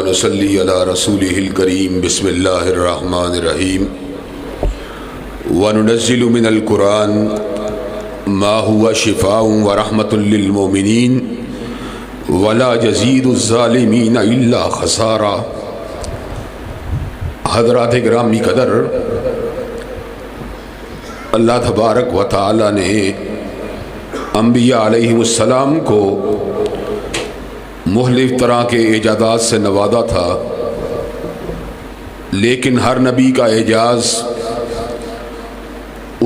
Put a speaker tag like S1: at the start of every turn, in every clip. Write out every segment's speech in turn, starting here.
S1: ونصلی علی رسولہ الکریم بسم اللہ الرحمن الرحیم وننزل من القرآن ما هو شفاء ورحمة للمؤمنین ولا یزید الظالمین الا خسارا۔ حضرات گرامی قدر، اللہ تبارک و تعالی نے انبیاء علیہ السلام کو مختلف طرح کے اعجازات سے نوازا تھا، لیکن ہر نبی کا اعجاز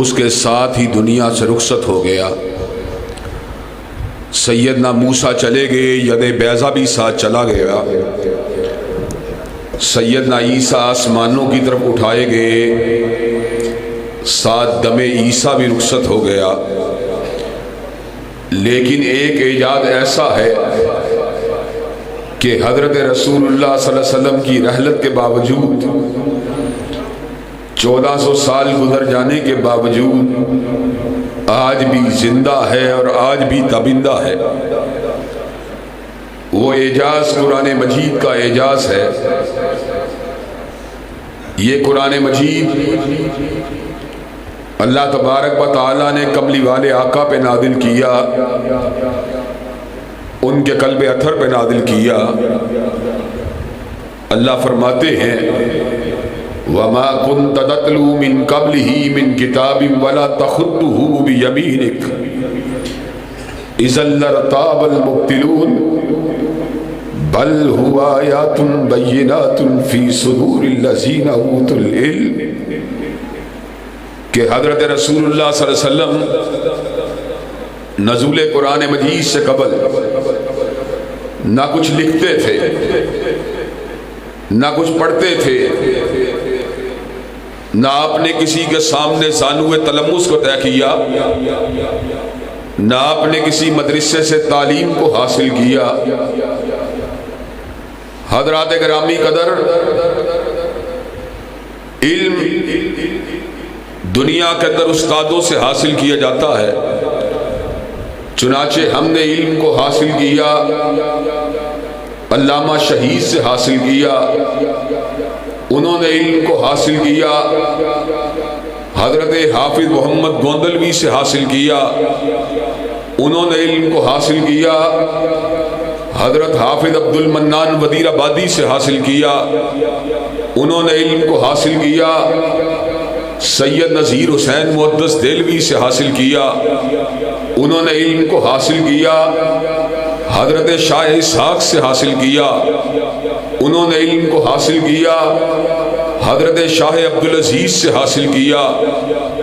S1: اس کے ساتھ ہی دنیا سے رخصت ہو گیا۔ سیدنا موسیٰ چلے گئے، ید بیضا بھی ساتھ چلا گیا۔ سیدنا عیسیٰ آسمانوں کی طرف اٹھائے گئے، ساتھ دم عیسیٰ بھی رخصت ہو گیا۔ لیکن ایک اعجاز ایسا ہے کہ حضرت رسول اللہ صلی اللہ علیہ وسلم کی رحلت کے باوجود، 1400 سال گزر جانے کے باوجود آج بھی زندہ ہے اور آج بھی تابندہ ہے۔ وہ اعجاز قرآن مجید کا اعجاز ہے۔ یہ قرآن مجید اللہ تبارک و تعالیٰ نے کملی والے آقا پہ نازل کیا، ان کے قلب اطہر پہ نازل کیا۔ اللہ فرماتے ہیں وَمَا كُنْتَ تَتْلُو مِن قَبْلِهِ مِن كِتَابٍ وَلَا تَخُطُّهُ بِيَمِينِكَ إِذًا لَّارْتَابَ الْمُبْطِلُونَ بَلْ هُوَ آيَاتٌ بَيِّنَاتٌ فِي صُدُورِ الَّذِينَ أُوتُوا الْعِلْمَ، کہ حضرت رسول اللہ صلی اللہ علیہ وسلم نزول قرآن مجید سے قبل نہ کچھ لکھتے تھے، نہ کچھ پڑھتے تھے، نہ آپ نے کسی کے سامنے زانوِ تلمس کو طے کیا، نہ آپ نے کسی مدرسے سے تعلیم کو حاصل کیا۔ حضرات گرامی قدر، علم دنیا کے اندر استادوں سے حاصل کیا جاتا ہے، چنانچہ ہم نے علم کو حاصل کیا، علامہ شہید سے حاصل کیا، انہوں نے علم کو حاصل کیا، حضرت حافظ محمد گوندلوی سے حاصل کیا، انہوں نے علم کو حاصل کیا، حضرت حافظ عبد المنان وزیر آبادی سے حاصل کیا، انہوں نے علم کو حاصل کیا، سید نذیر حسین محدث دہلوی سے حاصل کیا، انہوں نے علم کو حاصل کیا، حضرت شاہ اسحاق سے حاصل کیا، انہوں نے علم کو حاصل کیا، حضرت شاہ عبدالعزیز سے حاصل کیا،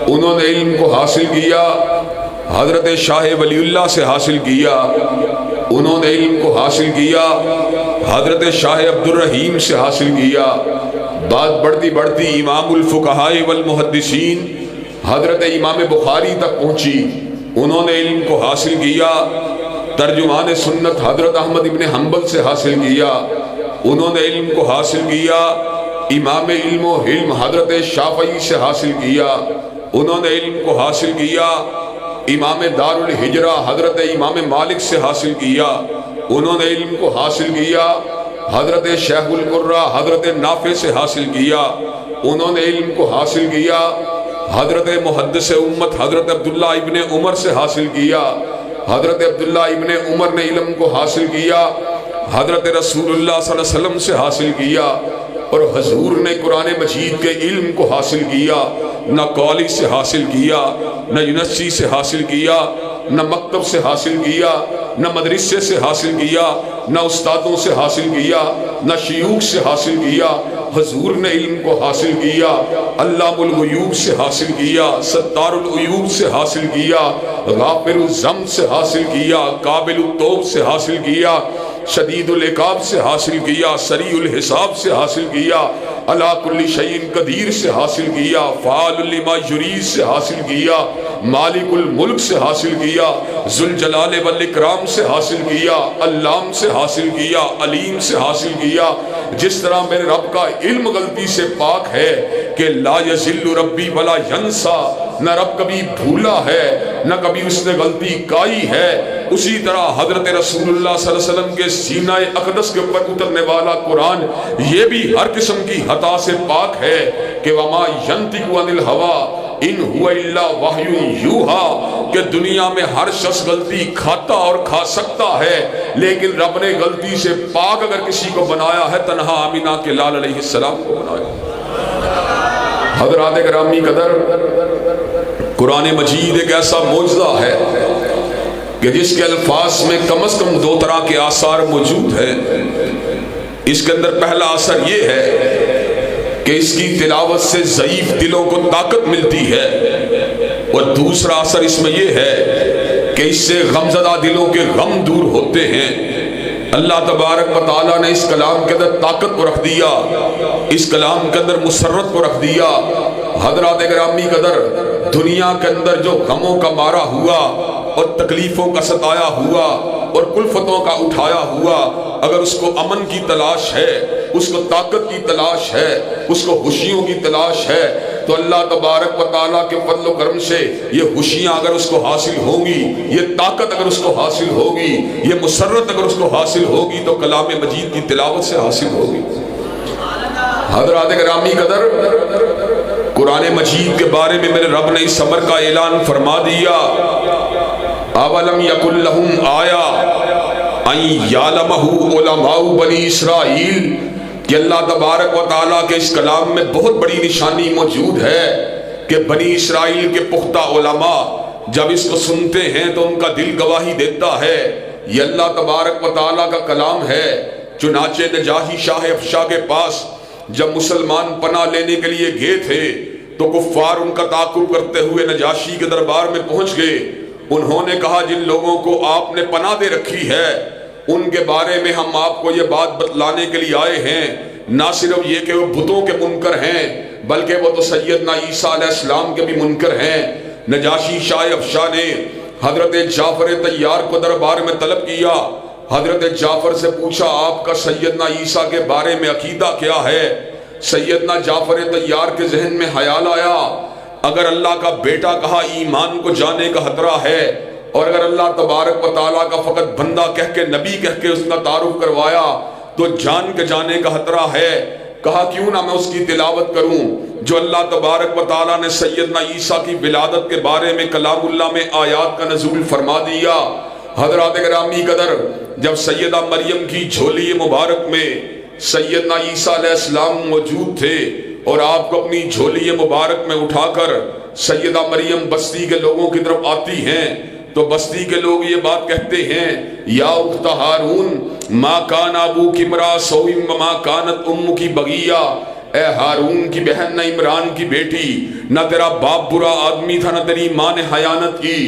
S1: انہوں نے علم کو حاصل کیا، حضرت شاہ ولی اللہ سے حاصل کیا، انہوں نے علم کو حاصل کیا، حضرت شاہ عبد الرحیم سے حاصل کیا۔ بات بڑھتی بڑھتی امام الفقہاء والمحدثین حضرت امام بخاری تک پہنچی، انہوں نے علم کو حاصل کیا۔ ترجمان سنت حضرت احمد ابن حنبل سے حاصل کیا، انہوں نے علم کو حاصل کیا۔ امام علم و حلم حضرت شافعی سے حاصل کیا، انہوں نے علم کو حاصل کیا۔ امام دار الحجرہ حضرت امام مالک سے حاصل کیا، انہوں نے علم کو حاصل کیا۔ حضرت شیخ القرہ حضرت نافع سے حاصل کیا، انہوں نے علم کو حاصل کیا۔ حضرت محدث امت حضرت عبداللہ ابن عمر سے حاصل کیا، حضرت عبداللہ ابن عمر نے علم کو حاصل کیا، حضرت رسول اللہ صلی اللہ علیہ وسلم سے حاصل کیا، اور حضور نے قرآن مجید کے علم کو حاصل کیا۔ نہ کالج سے حاصل کیا، نہ یونیورسٹی سے حاصل کیا، نہ مکتب سے حاصل کیا، نہ مدرسے سے حاصل کیا، نہ استادوں سے حاصل کیا، نہ شیوخ سے حاصل کیا۔ حضور نے علم کو حاصل کیا، علام الغیوب سے حاصل کیا، ستار العیوب سے حاصل کیا، غافر الذنب سے حاصل کیا، قابل التوب سے حاصل کیا، شدید العقاب سے حاصل کیا، سریع الحساب سے حاصل کیا، علی کل شیء قدیر سے حاصل کیا، فعال لما یرید سے حاصل کیا، مالک الملک سے حاصل کیا، ذوالجلال والاکرام سے حاصل کیا، علام سے حاصل کیا، علیم سے حاصل کیا۔ جس طرح میرے رب کا علم غلطی سے پاک ہے کہ لا یضل ربی ولا ینسا، نہ رب کبھی بھولا ہے نہ کبھی اس نے غلطی کائی ہے، اسی طرح حضرت رسول اللہ صلی اللہ علیہ وسلم کے سینہ اقدس کے اوپر اترنے والا قرآن یہ بھی ہر قسم کی خطا سے پاک ہے کہ وما ینطق عن الہوی ان هو الا وحی یوحی، کہ دنیا میں ہر شخص غلطی کھاتا اور کھا سکتا ہے، لیکن رب نے غلطی سے پاک اگر کسی کو بنایا ہے تنہا آمینہ کے لال علیہ السلام کو بنایا۔ حضرات گرامی قدر، قرآن مجید ایک ایسا معجزہ ہے کہ جس کے الفاظ میں کم از کم دو طرح کے آثار موجود ہیں۔ اس کے اندر پہلا اثر یہ ہے کہ اس کی تلاوت سے ضعیف دلوں کو طاقت ملتی ہے، اور دوسرا اثر اس میں یہ ہے کہ اس سے غمزدہ دلوں کے غم دور ہوتے ہیں۔ اللہ تبارک و تعالیٰ نے اس کلام کے اندر طاقت کو رکھ دیا، اس کلام کے اندر مسرت کو رکھ دیا۔ حضرات گرامی قدر، دنیا کے اندر جو غموں کا مارا ہوا اور تکلیفوں کا ستایا ہوا اور کلفتوں کا اٹھایا ہوا، اگر اس کو امن کی تلاش ہے، اس کو طاقت کی تلاش ہے، اس کو خوشیوں کی تلاش ہے، تو اللہ تبارک و تعالیٰ کے فضل و کرم سے یہ خوشیاں اگر اس کو حاصل ہوں گی، یہ طاقت اگر اس کو حاصل ہوگی، یہ مسرت اگر اس کو حاصل ہوگی، تو کلام مجید کی تلاوت سے حاصل ہوگی۔ حضرات گرامی قدر، قرآن مجید کے بارے میں میرے رب نے اس امر کا اعلان فرما دیا، اولم یکن لہم آیا ان یعلمہ علماء بنی اسرائیل، کہ اللہ تبارک و تعالیٰ کے اس کلام میں بہت بڑی نشانی موجود ہے کہ بنی اسرائیل کے پختہ علماء جب اس کو سنتے ہیں تو ان کا دل گواہی دیتا ہے یہ اللہ تبارک و تعالیٰ کا کلام ہے۔ چنانچہ نجاشی شاہ افشا کے پاس جب مسلمان پناہ لینے کے لیے گئے تھے تو کفار ان کا تعاقب کرتے ہوئے نجاشی کے دربار میں پہنچ گئے۔ انہوں نے کہا جن لوگوں کو آپ نے پناہ دے رکھی ہے ان کے بارے میں ہم آپ کو یہ بات بتلانے کے لیے آئے ہیں، نہ صرف یہ کہ وہ بتوں کے منکر ہیں بلکہ وہ تو سیدنا عیسیٰ علیہ السلام کے بھی منکر ہیں۔ نجاشی شاہ افشا نے حضرت جعفر طیار کو دربار میں طلب کیا، حضرت جعفر سے پوچھا آپ کا سیدنا عیسیٰ کے بارے میں عقیدہ کیا ہے؟ سیدنا جعفر طیار کے ذہن میں خیال آیا اگر اللہ کا بیٹا کہا ایمان کو جانے کا خطرہ ہے، اور اگر اللہ تبارک و تعالیٰ کا فقط بندہ کہہ کے نبی کہہ کے اس کا تعارف کروایا تو جان کے جانے کا خطرہ ہے۔ کہا کیوں نہ میں اس کی تلاوت کروں جو اللہ تبارک و تعالیٰ نے سیدنا عیسیٰ کی ولادت کے بارے میں کلام اللہ میں آیات کا نزول فرما دیا۔ حضرات گرامی قدر، جب سیدہ مریم کی جھولی مبارک میں سیدنا عیسیٰ علیہ السلام موجود تھے اور آپ کو اپنی جھولی مبارک میں اٹھا کر سیدہ مریم بستی کے لوگوں کی طرف آتی ہیں تو بستی کے لوگ یہ بات کہتے ہیں یا اخت ہارون ما کان ابوک امرا سوء وما کانت امک بغیہ، اے ہارون کی بہن، نہ عمران کی بیٹی، نہ تیرا باپ برا آدمی تھا، نہ تیری ماں نے خیانت کی۔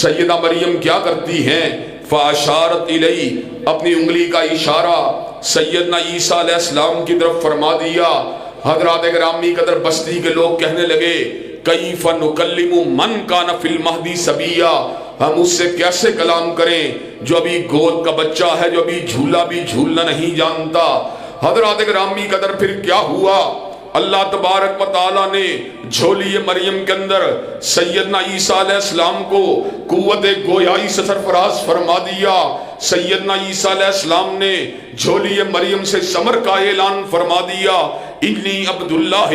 S1: سیدہ مریم کیا کرتی ہیں؟ فاشارت الی، اپنی انگلی کا اشارہ سیدنا عیسیٰ علیہ السلام کی طرف فرما دیا۔ حضرات گرامی قدر، بستی کے لوگ کہنے لگے کیف نکلم من کان فی المہدی صبیا، ہم اس سے کیسے کلام کریں جو ابھی گود کا بچہ ہے، جو ابھی جھولا بھی جھولنا نہیں جانتا۔ حضرات گرامی قدر، پھر کیا ہوا؟ اللہ تبارک و تعالیٰ نے جھولی مریم کے اندر سیدنا عیسیٰ علیہ السلام کو قوت گویائی سے سرفراز فرما دیا۔ سیدنا عیسیٰ علیہ السلام نے جھولی مریم سے ثمر کا اعلان فرما دیا، انی عبداللہ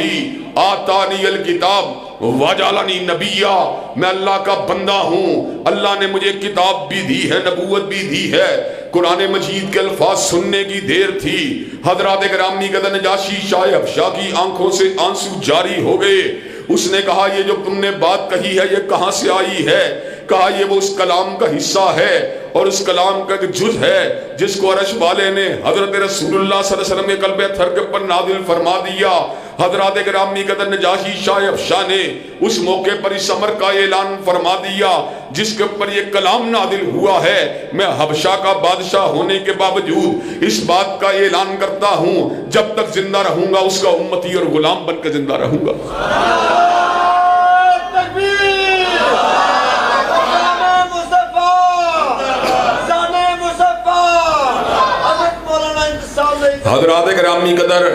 S1: آتانی الکتاب وجعلنی نبیا، میں اللہ کا بندہ ہوں، اللہ نے مجھے کتاب بھی دی ہے، نبوت بھی دی ہے۔ قرآن مجید کے الفاظ سننے کی دیر تھی، حضرات گرامی قدر نجاشی شاہ افشا کی آنکھوں سے آنسو جاری ہو گئے۔ اس نے کہا یہ جو تم نے بات کہی ہے یہ کہاں سے آئی ہے؟ کہا یہ وہ اس کلام کا حصہ ہے اور اس کلام کا ایک جز ہے جس کو عرش والے نے حضرت رسول اللہ صلی اللہ علیہ وسلم کے قلب اطہر کے اوپر نازل فرما دیا۔ حضرات گرامی قدر نجاشی شاہ افشا نے اس موقع پر اس امر کا اعلان فرما دیا جس کے اوپر یہ کلام نازل ہوا ہے، میں حبشہ کا بادشاہ ہونے کے باوجود اس بات کا اعلان کرتا ہوں جب تک زندہ رہوں گا اس کا امتی اور غلام بن کے زندہ رہوں گا۔ حضرات گرامی قدر،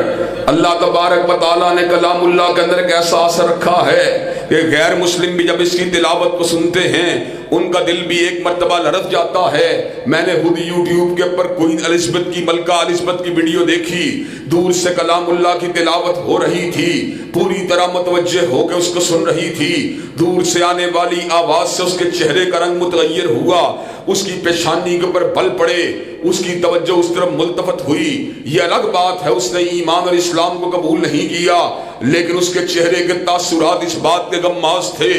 S1: اللہ تبارک و تعالیٰ نے کلام اللہ کے اندر ایک ایسا اثر رکھا ہے کہ غیر مسلم بھی جب اس کی تلاوت کو سنتے ہیں ان کا دل بھی ایک مرتبہ لرز جاتا ہے۔ میں نے خود یوٹیوب کے اوپر کوئین الزبتھ کی، ملکہ الزبتھ کی ویڈیو دیکھی، دور سے کلام اللہ کی تلاوت ہو رہی تھی، پوری طرح متوجہ ہو کے اس کو سن رہی تھی، دور سے آنے والی آواز سے اس کے چہرے کا رنگ متغیر ہوا، اس کی پیشانی کے اوپر بل پڑے، اس کی توجہ اس طرف ملتفت ہوئی۔ یہ الگ بات ہے اس نے ایمان اور اسلام کو قبول نہیں کیا، لیکن اس کے چہرے کے تاثرات اس بات کے غماز تھے،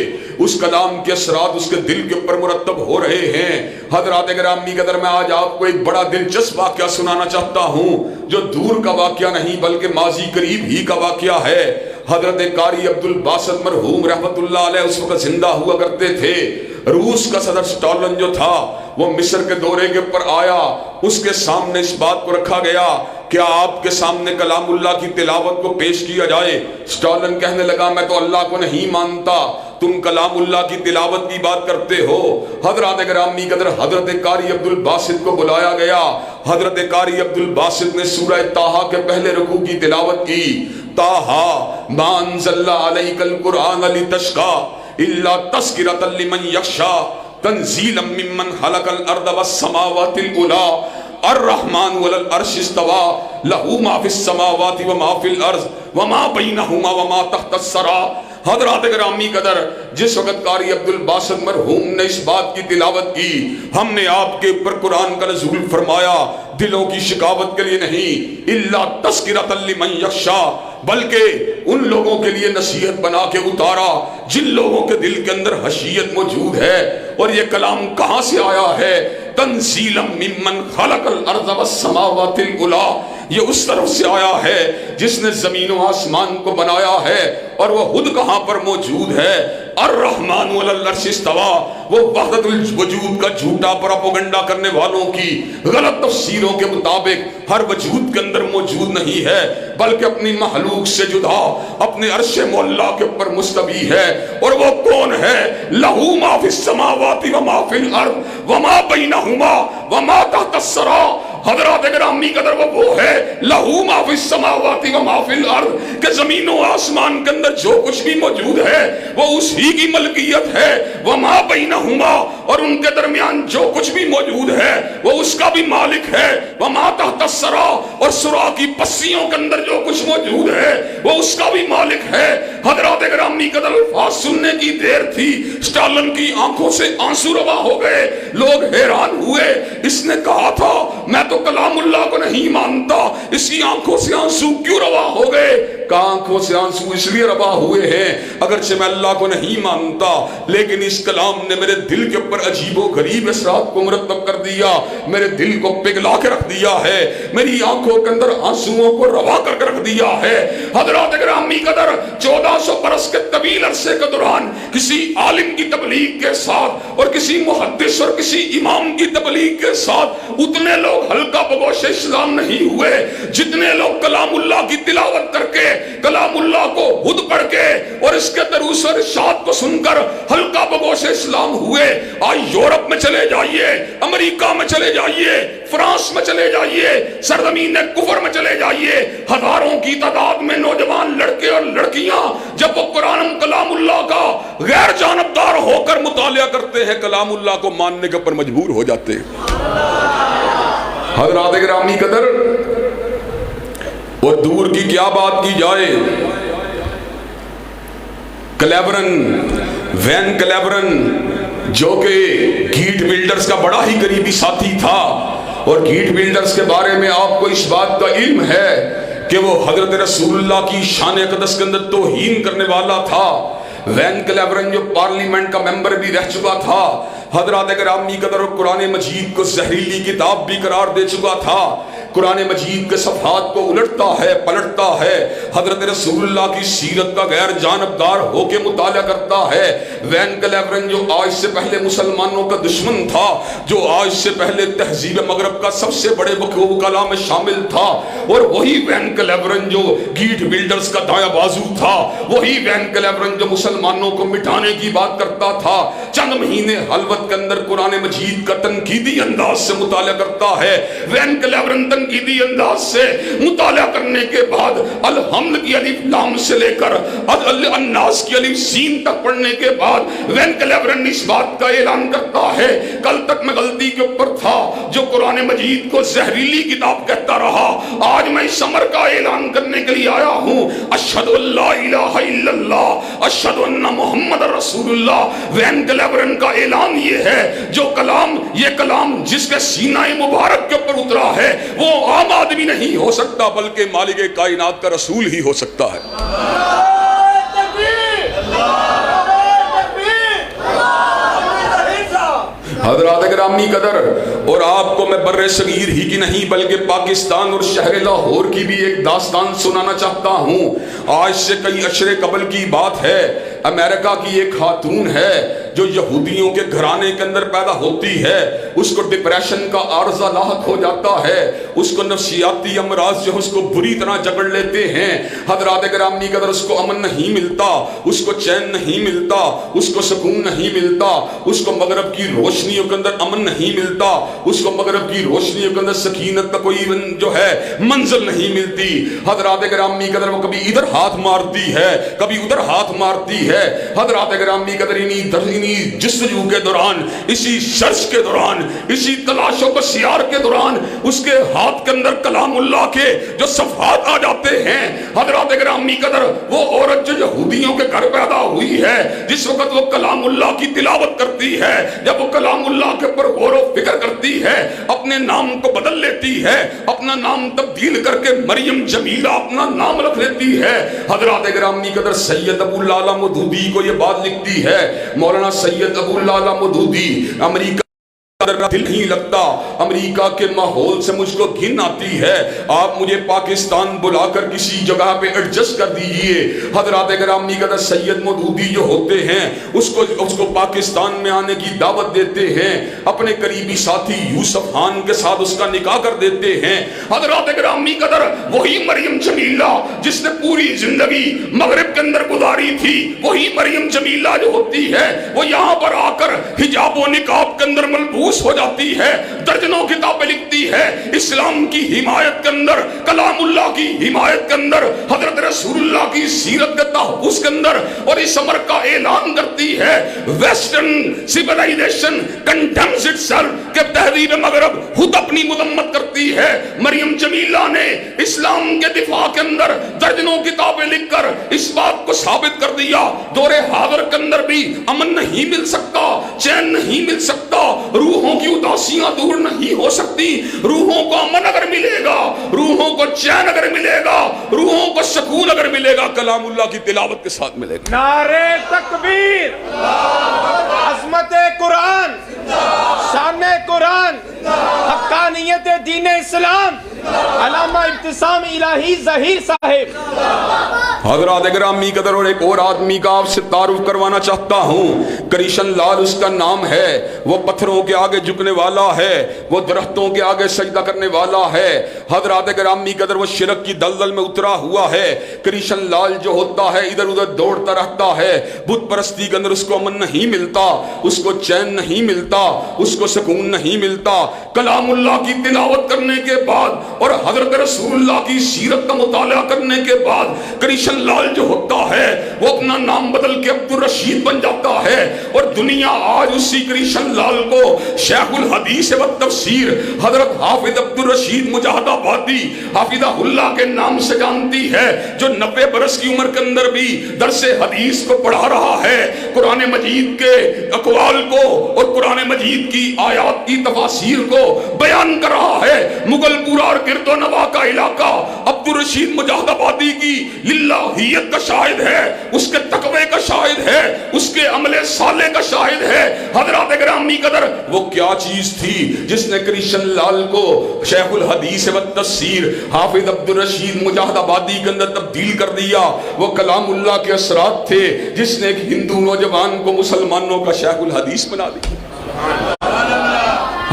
S1: اس کلام کے اثرات اس کے دل کے اوپر مرتب ہو رہے ہیں۔ حضرات گرامی قدر، میں آج آپ کو ایک بڑا دلچسپ واقعہ سنانا چاہتا ہوں جو دور کا واقعہ نہیں بلکہ ماضی قریب ہی کا واقعہ ہے۔ حضرت قاری عبد الباسط مرحوم رحمت اللہ علیہ اس وقت زندہ ہوا کرتے تھے۔ روس کا صدر اسٹالن جو تھا وہ مصر کے دورے کے اوپر آیا، اس کے سامنے اس بات کو رکھا گیا کیا آپ کے سامنے کلام اللہ کی تلاوت کو پیش کیا جائے؟ اسٹالن کہنے لگا میں تو اللہ کو نہیں مانتا، تم کلام اللہ کی تلاوت کی بات کرتے ہو۔ حضرات گرامی قدر، حضرت قاری عبد الباسط کو بلایا گیا۔ حضرت قاری عبد الباسط نے سورہ طٰہٰ کے پہلے رکوع کی تلاوت کی۔ طٰہٰ ما انزلنا علیک القرآن لتشقیٰ الا تذکرۃ لمن یخشیٰ تنزیلا ممن خلق الارض والسماوات العلی الرحمن علی العرش استویٰ لہ ما فی السماوات وما فی الارض وما بینہما وما تحت الثریٰ۔ حضرات گرامی قدر، جس وقت قاری عبد الباسط مرحوم نے اس بات کی تلاوت کی، ہم نے آپ کے اوپر قرآن کا نزول فرمایا دلوں کی شکاوت کے لیے نہیں، الا تذکرۃ لمن یخشیٰ، بلکہ ان لوگوں کے لیے نصیحت بنا کے اتارا جن لوگوں کے دل کے اندر خشیت موجود ہے۔ اور یہ کلام کہاں سے آیا ہے؟ تنزیلا ممن خلق الارض والسماوات العلی، یہ اس طرف سے آیا ہے جس نے زمین و آسمان کو بنایا ہے، اور وہ خود کہاں پر موجود ہے؟ الرحمن علی العرش استویٰ۔ وہ وحدت الوجود کا جھوٹا پروپیگنڈا کرنے والوں کی غلط تفسیروں کے مطابق ہر وجود کے اندر موجود نہیں ہے، بلکہ اپنی مخلوق سے جدا اپنے عرش مولا کے اوپر مستوی ہے۔ اور وہ کون ہے؟ لہ ما فی السماوات وما فی الارض وما بینہما وما تحت الثریٰ۔ حضرات گرامی قدر، وہ ہے لہ ما فی السماوات وما فی الارض، کہ زمین و آسمان کے اندر جو کچھ بھی موجود ہے وہ اسی کی ملکیت ہے۔ وما بینہما، اور ان کے درمیان جو کچھ بھی موجود ہے وہ اس کا بھی مالک ہے۔ وما تحت الثریٰ، اور ثریٰ کی پسیوں کے اندر جو کچھ موجود ہے وہ اس کا بھی مالک ہے۔ حضرات گرامی قدر، الفاظ سننے کی دیر تھی، اسٹالن کی آنکھوں سے آنسو روا ہو گئے، لوگ حیران ہوئے۔ اس نے کہا تھا میں تو کلام اللہ کو نہیں مانتا، اس کی آنکھوں سے آنسو کیوں روا ہو گئے؟ آنکھوں سے آنسو اس لیے روا ہوئے ہیں اگرچہ میں اللہ کو نہیں مانتا، لیکن اس کلام نے میرے دل کے اوپر عجیب و غریب اثرات کو مرتب کر دیا، میرے دل کو پگھلا کے رکھ دیا ہے، میری آنکھوں کے اندر آنسوؤں کو روا کر کے رکھ دیا ہے۔ حضرات گرامی قدر، 1400 برس کے طویل عرصے کے دوران کسی عالم کی تبلیغ کے ساتھ اور کسی محدث اور کسی امام کی تبلیغ کے ساتھ اتنے لوگ ہلکا بگوش اسلام نہیں ہوئے جتنے لوگ کلام اللہ کی تلاوت کر کے، کلام اللہ کو خود پڑھ کے اور اس کے دروس اور ارشاد کو سن کر ہلکا بگوش اسلام ہوئے۔ آج یورپ میں چلے جائیے، امریکہ میں چلے جائیے، فرانس میں چلے جائیے، سرزمین کفر میں چلے جائیے، ہزاروں کی تعداد میں نوجوان لڑکے اور لڑکیاں جب وہ قرآن کلام اللہ کا غیر جانبدار ہو کر مطالعہ کرتے ہیں، کلام اللہ کو ماننے کے اوپر مجبور ہو جاتے ہیں۔ حضرات گرامی قدر، اور دور کی کیا بات کی جائے، کلیورن، وین کلیورن، جو کہ گیٹ ولڈرز کا بڑا ہی قریبی ساتھی تھا، اور گیٹ ولڈرز کے بارے میں آپ کو اس بات کا علم ہے کہ وہ حضرت رسول اللہ کی شان اقدس کے اندر توہین کرنے والا تھا۔ وین کلیورن جو پارلیمنٹ کا ممبر بھی رہ چکا تھا، حضرات گرامی قدر، قرآن مجید کو زہریلی کتاب بھی قرار دے چکا تھا، قرآن مجید کے صفحات کو الٹتا ہے، پلٹتا ہے، حضرت رسول اللہ کی سیرت کا غیر جانبدار ہو کے مطالعہ کرتا ہے۔ وین کلیورن جو آج سے پہلے مسلمانوں کا دشمن تھا، جو آج سے پہلے تہذیب مغرب کا سب سے بڑے وکلاء میں شامل تھا، اور وہی وین کلیورن جو گیٹ بلڈرز کا دایاں بازو تھا، وہی وین کلیورن جو مسلمانوں کو مٹانے کی بات کرتا تھا، چند مہینے خلوت کے اندر قرآن مجید کا تنقیدی انداز سے مطالعہ کرتا ہے۔ وین کلیورن تنقیدی انداز سے مطالعہ کرنے کے بعد الحمد کی الف لام سے لے کر الناس کی الف سین تک پڑھنے کے بعد وین کلیورن اس بات کا اعلان کرتا ہے کل تک میں غلطی کے اوپر تھا جو قرآن مجید کو زہریلی کتاب کہتا رہا، آج میں اس امر کا اعلان کرنے کے لیے آیا ہوں، اشہد اللہ الہ الا اللہ اشہد ان محمد رسول اللہ۔ وین کلیورن کا اعلان یہ ہے جو کلام، یہ کلام جس کے سینہ مبارک کے اوپر اترا ہے وہ عام آدمی نہیں ہو سکتا بلکہ مالک کائنات کا رسول ہی ہو سکتا ہے۔ حضرات گرامی قدر، اور آپ کو میں بر صغیر ہی کی نہیں بلکہ پاکستان اور شہر لاہور کی بھی ایک داستان سنانا چاہتا ہوں۔ آج سے کئی عشرے قبل کی بات ہے، امریکہ کی ایک خاتون ہے جو یہودیوں کے گھرانے کے اندر پیدا ہوتی ہے، اس کو ڈپریشن کا عارضہ لاحق ہو جاتا ہے، اس کو نفسیاتی امراض جو اس کو بری طرح جکڑ لیتے ہیں۔ حضرات گرامی قدر، اس کو امن نہیں ملتا، اس کو چین نہیں ملتا، اس کو سکون نہیں ملتا، اس کو مغرب کی روشنیوں کے اندر امن نہیں ملتا، اس کو مغرب کی روشنیوں کے اندر سکینت کا کوئی جو ہے منزل نہیں ملتی۔ حضرات گرامی قدر، وہ کبھی ادھر ہاتھ مارتی ہے کبھی ادھر ہاتھ مارتی ہے۔ حضرات گرامی قدر، انہی جستجو کے دوران، اسی سرچ کے دوران، اسی تلاش و بسیار کے دوران اس کے ہاتھ کے اندر کلام اللہ کے جو صفحات آ جاتے ہیں۔ حضرات گرامی قدر، وہ عورت جو یہودیوں کے گھر پیدا ہوئی ہے، جس وقت وہ کلام اللہ کی تلاوت کرتی ہے، جب وہ کلام اللہ کے اوپر غور و فکر کرتی ہے، اپنے نام کو بدل لیتی ہے، اپنا نام تبدیل کر کے مریم جمیلہ اپنا نام رکھ لیتی ہے۔ حضرات گرامی قدر، سید ابو العلا مودودی کو یہ بات لکھتی ہے، مولانا سید ابو العلا مودودی، امریکہ دل نہیں لگتا، امریکہ کے ماحول سے مجھ کو گھن آتی ہے، آپ مجھے پاکستان بلا کر کسی جگہ پہ ایڈجسٹ کر دیجئے۔ حضرات گرامی قدر، سید مودودی جو ہوتے ہیں اس کو پاکستان میں آنے کی دعوت دیتے ہیں، اپنے قریبی ساتھی یوسف خان کے ساتھ اس کا نکاح کر دیتے ہیں۔ حضرات گرامی قدر، وہی مریم جمیلہ جس نے پوری زندگی مغرب کے اندر گزاری تھی، وہی مریم جمیلہ جو ہوتی ہے وہ یہاں پر آ کر حجاب و نقاب کے اندر ملبوس ہو جاتی ہے، درجنوں کتابیں لکھتی ہے، اسلام کی حمایت کے اندر، کلام اللہ کی حمایت کے اندر، حضرت رسول اللہ کی سیرت کے تحفظ کے اندر، اور اس امر کا اعلان کرتی ہے ویسٹرن سیولائزیشن کنڈیمز اٹسیلف، کہ تہذیب مغرب خود اپنی مذمت کرتی ہے۔ مریم جمیلہ نے اسلام کے دفاع کے اندر درجنوں کتابیں لکھ کر اس بات کو ثابت کر دیا، دور حاضر کے اندر بھی امن نہیں مل سکتا، چین نہیں مل سکتا، روحوں کی اداسیاں دور نہیں ہو سکتی، روحوں کو امن اگر ملے گا، روحوں کو چین اگر ملے گا، روحوں کو سکون اگر ملے گا، کلام اللہ کی تلاوت کے ساتھ ملے گا۔
S2: نعرہ تکبیر، عظمت قرآن، شان قرآن، حقانیت دین اسلام، علامہ ابتسام الہی ظہیر صاحب۔
S1: حضرات گرامی قدر، اور ایک اور آدمی کا آپ سے تعارف کروانا چاہتا ہوں، کریشن لال اس کا نام ہے، وہ پتھروں کے آگے جھکنے والا ہے، وہ درختوں کے آگے سجدہ کرنے والا ہے۔ حضرات گرامی قدر، وہ شرک کی دلدل میں اترا ہوا ہے۔ کریشن لال جو ہوتا ہے ادھر ادھر دوڑتا رہتا ہے، بت پرستی کے اندر اس کو امن نہیں ملتا، اس کو چین نہیں ملتا، اس کو سکون نہیں ملتا۔ کلام اللہ کی تلاوت کرنے کے بعد اور حضرت رسول اللہ کی سیرت کا مطالعہ کرنے کے بعد کریشن لال جو ہوتا ہے وہ اپنا نام بدل کے عبد الرشید بن جاتا ہے، اور دنیا آج اسی کریشن لال کو شیخ الحدیث و تفسیر حضرت حافظ عبد الرشید مجاہد آبادی حافظہ اللہ کے نام سے جانتی ہے، جو 90 برس کی عمر کے اندر بھی درس حدیث کو پڑھا رہا ہے، قرآن مجید کے اقوال کو اور قرآن مجید کی آیات کی تفاسیر کو بیان کر رہا ہے۔ مغل پورا اور گرد و نواح کا علاقہ عبد الرشید مجاہد آبادی کی للہیت کا شاہد ہے، اس کے تقوی کا شاہد ہے، اس کے عمل صالح کا شاہد ہے۔ حضرات گرامی قدر، وہ کیا چیز تھی جس نے کریشن لال کو شیخ الحدیث و تفسیر حافظ عبد الرشید مجاہد آبادی کے اندر تبدیل کر دیا؟ وہ کلام اللہ کے اثرات تھے جس نے ایک ہندو نوجوان کو مسلمانوں کا شیخ الحدیث بنا دیا۔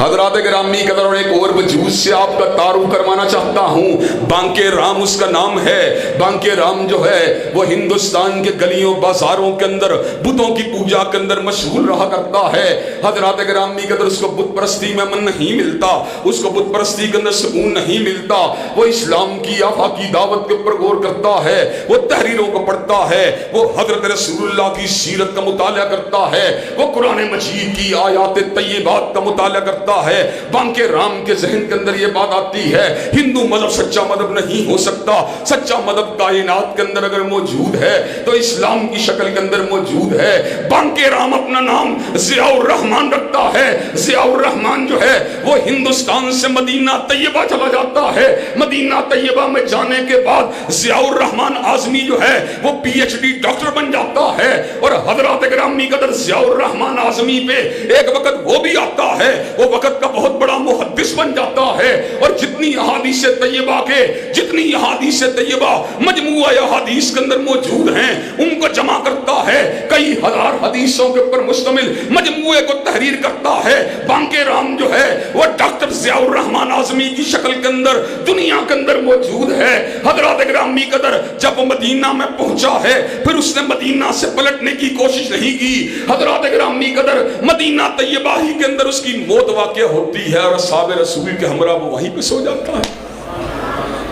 S1: حضرات گرامی قدر، اور ایک اور وجود سے آپ کا تعارف کروانا چاہتا ہوں۔ بانکے رام اس کا نام ہے۔ بانکے رام جو ہے وہ ہندوستان کے گلیوں بازاروں کے اندر بتوں کی پوجا کے اندر مشغول رہا کرتا ہے۔ حضرات گرامی قدر، اس کو بت پرستی میں من نہیں ملتا، اس کو بت پرستی کے اندر سکون نہیں ملتا۔ وہ اسلام کی آفاقی دعوت کے اوپر غور کرتا ہے، وہ تحریروں کو پڑھتا ہے، وہ حضرت رسول اللہ کی سیرت کا مطالعہ کرتا ہے، وہ قرآن مجید کی آیات طیبات کا مطالعہ کرتا ہے۔ بانکے رام کے ذہن کے اندر یہ بات آتی ہے، ہندو مذہب سچا مذہب نہیں ہو سکتا۔ سچا مذہب کائنات کے اندر اگر موجود ہے تو اسلام کی شکل کے اندر موجود ہے۔ بانکے رام اپنا نام ضیاء الرحمن رکھتا ہے۔ ضیاء الرحمن جو ہے وہ ہندوستان سے مدینہ طیبہ چلا جاتا ہے۔ مدینہ طیبہ میں جانے کے بعد ضیاء الرحمن اعظمی جو ہے وہ پی ایچ ڈی ڈاکٹر بن جاتا ہے، اور حضرات گرامی قدر ضیاء الرحمن اعظمی پہ ایک وقت وہ بھی آتا ہے، وہ وقت کا بہت بڑا محدث بن جاتا ہے، اور جتنی احادیث طیبہ کے جتنی احادیث طیبہ مجموعہ احادیث کے اندر موجود ہیں ان کو جمع کرتا ہے، کئی ہزار حدیثوں کے اوپر مشتمل مجموعے کو تحریر کرتا ہے۔ بانکے رام جو ہے وہ ڈاکٹر ضیاء الرحمن اعظمی کی شکل کے اندر دنیا کے اندر موجود ہے۔ حضرات گرامی قدر، جب وہ مدینہ میں پہنچا ہے پھر اس نے مدینہ سے پلٹنے کی کوشش نہیں کی۔ حضرات گرامی قدر، مدینہ طیبہ ہی کے اندر اس کی موت واقع ہوتی ہے، اور اصحاب رسول کے ہمراہ وہ وہیں پہ سو جاتا ہے۔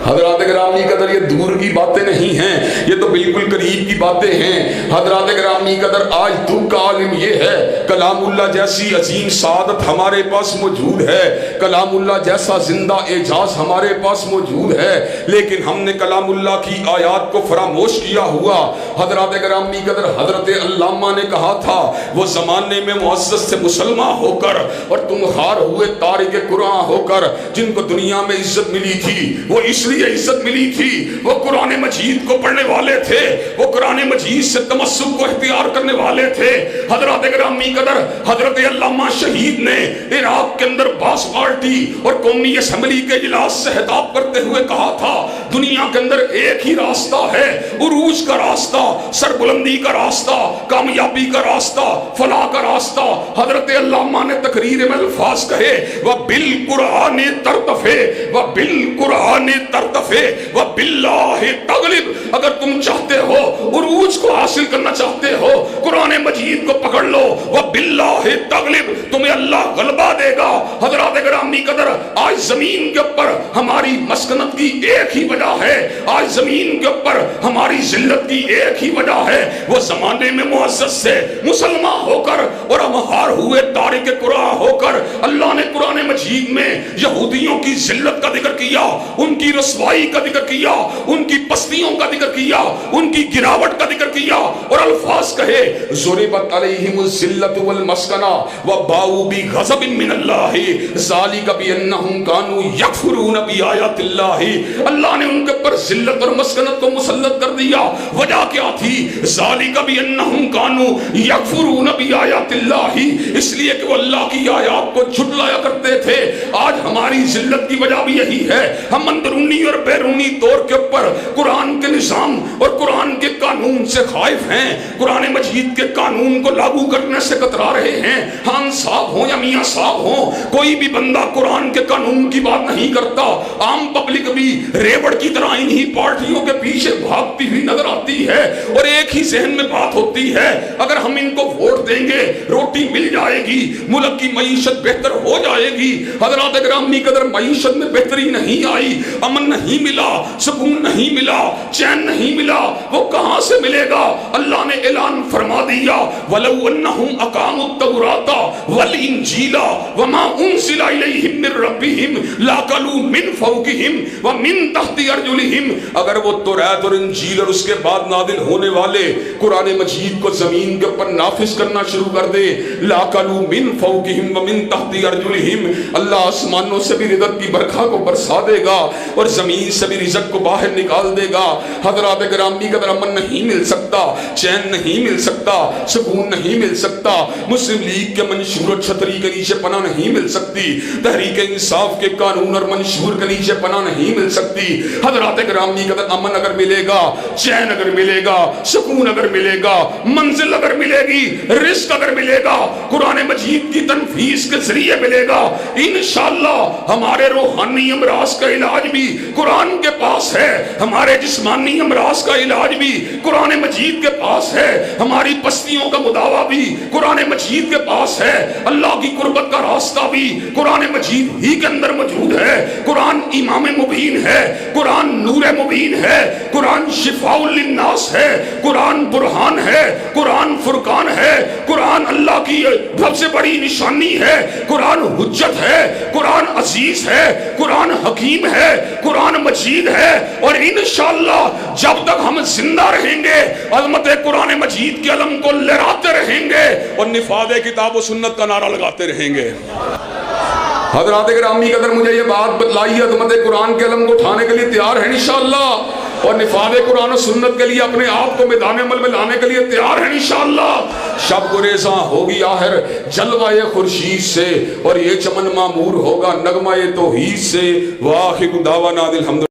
S1: حضرات گرامی قدر، یہ دور کی باتیں نہیں ہیں، یہ تو بالکل قریب کی باتیں ہیں۔ حضرات گرامی قدر، آج دکھ کا عالم یہ ہے، کلام اللہ جیسی عظیم سعادت ہمارے پاس موجود ہے، کلام اللہ جیسا زندہ اعجاز ہمارے پاس موجود ہے، لیکن ہم نے کلام اللہ کی آیات کو فراموش کیا ہوا۔ حضرات گرامی قدر، حضرت علامہ نے کہا تھا، وہ زمانے میں معزز سے مسلمان ہو کر اور تم خار ہوئے تارک قرآن ہو کر، جن کو دنیا میں عزت ملی تھی وہ اس لیے عزت ملی تھی، وہ قرآن مجید کو پڑھنے والے تھے، وہ قرآن مجید سے تمسک کو اختیار کرنے والے تھے۔ حضرات گرامی قدر، حضرت علامہ شہید نے عراق کے اندر باس پارٹی اور قومی اسمبلی کے اجلاس سے خطاب کرتے ہوئے کہا تھا، دنیا کے اندر ایک ہی راستہ ہے، عروج کا راستہ، سربلندی کا راستہ، کامیابی کا راستہ، فلاح کا راستہ۔ حضرت علامہ نے تقریر میں الفاظ کہے، وَبِالْقُرْآنِ تَرْتَفِعُ وَبِالْقُرْآنِ تَرْتَفِعُ وَبِاللَّهِ تَغْلِبُ۔ اگر تم چاہتے ہو عروج کو حاصل کرنا چاہتے ہو، قرآن مجید کو پکڑ لو، وَبِاللَّهِ تَغْلِبُ، تمہیں اللہ غلبہ دے گا۔ حضرات گرامی قدر، آج زمین کے اوپر ہماری مسکنت کی ایک ہی وجہ ہے، آج زمین کے اوپر ہماری ذلت کی ایک ہی وجہ ہے، وہ زمانے میں معزز سے مسلمان ہو کر اور ہم ہار ہوئے تارک قرآن ہو کر، اللہ نے قرآن مجید میں یہودیوں کی ذلت کا ذکر کیا، ان کی رسوائی کا ذکر کیا، ان کی پستیوں کا ذکر کیا، ان کی گراوٹ کا ذکر کیا، اور الفاظ کہے، ضربت علیہم الذلۃ والمسکنہ وباؤوا بغضب من اللہ ذلک بانہم کانوا یکفرون بآیات اللہ۔ اللہ نے ان کے پر ذلت اور مسکنت کو مسلط کر دیا۔ وجہ کیا تھی؟ ذلک بانہم کانوا یکفرون بآیات اللہ، اس لیے کہ وہ اللہ کی آیات کو جھٹلایا کرتے تھے۔ آج ہماری ذلت کی وجہ بھی یہی ہے، ہم اندرونی اور بیرونی طور کے اوپر قرآن کے نظام اور قرآن کے قانون سے خائف ہیں، قرآن مجید کے قانون کو لاگو کرنے سے کترا رہے ہیں۔ خان صاحب ہوں یا میاں صاحب ہوں، کوئی بھی بندہ قرآن کے قانون کی بات نہیں کرتا۔ عام پبلک بھی ریوڑ کی طرح انہی پارٹیوں کے پیچھے بھاگتی ہوئی نظر آتی ہے، اور ایک ہی ذہن میں بات ہوتی ہے، اگر ہم ان کو ووٹ دیں گے روٹی مل جائے گی، ملک کی معیشت بہتر ہو جائے گی۔ حضرات گرامی قدر، معیشت میں بہتری نہیں آئی، امن نہیں ملا، سکون نہیں ملا، چین نہیں ملا، وہ کہاں سے ملے گا؟ اللہ نے اعلان فرما دیا، وَلَوْ أَنَّهُمْ أَقَامُوا التَّوْرَاةَ وَالْإِنْجِيلَ وَمَا أُنزِلَ إِلَيْهِمْ مِنْ رَبِّهِمْ لَأَكَلُوا مِنْ فَوْقِهِمْ وَمِنْ تَحْتِ أَرْجُلِهِمْ۔ اگر وہ تورات اور انجیل اور اس کے بعد نازل ہونے والے قرآن مجید کو زمین کے اوپر نافذ کرنا شروع کر دے، لَأَكَلُوا مِنْ فَوْقِهِمْ وَمِنْ تَحْتِ أَرْجُلِهِمْ، اللہ آسمانوں سے بھی رزق کی برکھا کو برسا دے گا اور زمین سے بھی رزق کو باہر نکال دے گا۔ حضرات گرامی کا امن نہیں مل سکتا، چین نہیں مل سکتا، سکون نہیں مل سکتا، مسلم لیگ کے منشور چھتری کے نیچے پناہ نہیں مل سکتی، تحریک انصاف کے قانون اور منشور کے نیچے پناہ نہیں مل سکتی۔ حضرات گرامی کا امن اگر ملے گا، چین اگر ملے گا، سکون اگر ملے گا، منزل اگر ملے گی، رزق اگر ملے گا، قرآن مجید کی تنفیذ کے ذریعے ملے گا، انشاءاللہ ہمارے روحانی امراض کا علاج بھی قرآن کے پاس ہے، ہمارے جسمانی امراض کا علاج بھی قرآن مجید کے پاس ہے، ہماری پستیوں کا مداوا بھی قرآن مجید کے پاس ہے، اللہ کی قربت کا راستہ بھی قرآن مجید ہی کے اندر موجود ہے۔ قرآن امام مبین ہے، قرآن نور مبین ہے، قرآن شفاء للناس ہے، قرآن برہان ہے، قرآن فرقان ہے، قرآن اللہ کی سب سے بڑی نشانی ہے، قرآن حجت ہے، قرآن عزیز ہے، قرآن حکیم ہے، قرآن مجید ہے، اور انشاءاللہ جب تک ہم زندہ رہیں گے عظمت قرآن مجید کے علم کو لہراتے رہیں گے اور نفاذ کتاب و سنت کا نعرہ لگاتے رہیں گے۔ حضرات گرامی اگر مجھے یہ بات بتلائی عظمت قرآن کے علم کو اٹھانے کے لیے تیار ہے انشاءاللہ، اور نفاذ قرآن و سنت کے لیے اپنے آپ کو میدان عمل میں لانے کے لیے تیار ہے انشاءاللہ، شب گریزاں ہوگی آخر جلوہ خورشید سے، اور یہ چمن معمور ہوگا نغمہ توحید سے۔ وآخر دعوانا الحمد